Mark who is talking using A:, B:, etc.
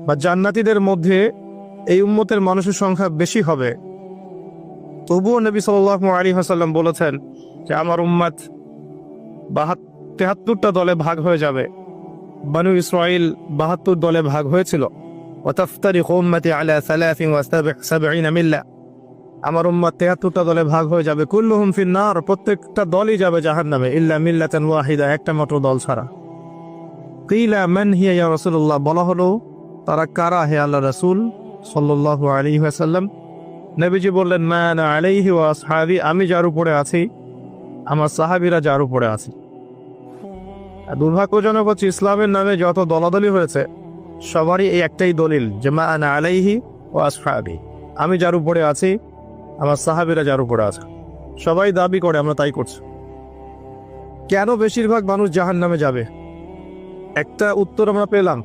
A: বা জান্নাতীদের মধ্যে এই উম্মতের মানুষের সংখ্যা বেশি হবে, তবুও নবী সাল্লাল্লাহু আলাইহি ওয়াসাল্লাম বলেছেন যে আমার উম্মত 73টা দলে ভাগ হয়ে যাবে। বনু ইসরাইল 72 দলে ভাগ হয়েছিল। ওয়াতাফতারিকু উম্মতি আলা 73 মিল্লা, আমার উম্মত 73টা দলে ভাগ হয়ে যাবে। কুল্লুহুম ফিন্নার, প্রত্যেকটা দলই যাবে জাহান্নামে, ইল্লা মিল্লাতান ওয়াহিদা, একটা মাত্র দল ছাড়া। কিলা মান হিয়া ইয়া রাসূলুল্লাহ, বলা হলো তারা কারা হে আল্লাহ রাসূল সাল্লাল্লাহু আলাইহি ওয়াসাল্লাম? নবীজি বললেন মা আনা আলাইহি ওয়া আসহাবি, আমি যার উপরে আছি, আমার সাহাবীরা যার উপরে আছে। দুর্ভাগ্যজনক হচ্ছে ইসলামের নামে যত দলাদলি হয়েছে সবারই এই একটাই দলিল যে মা আনা আলাইহি ওয়া আসহাবি, আমি যার উপরে আছি, আমার সাহাবীরা যার উপরে আছে। সবাই দাবি করে, আমরা তাই করছি। কেন বেশিরভাগ মানুষ জাহান্নামে যাবে? একটা উত্তর আমরা পেলাম,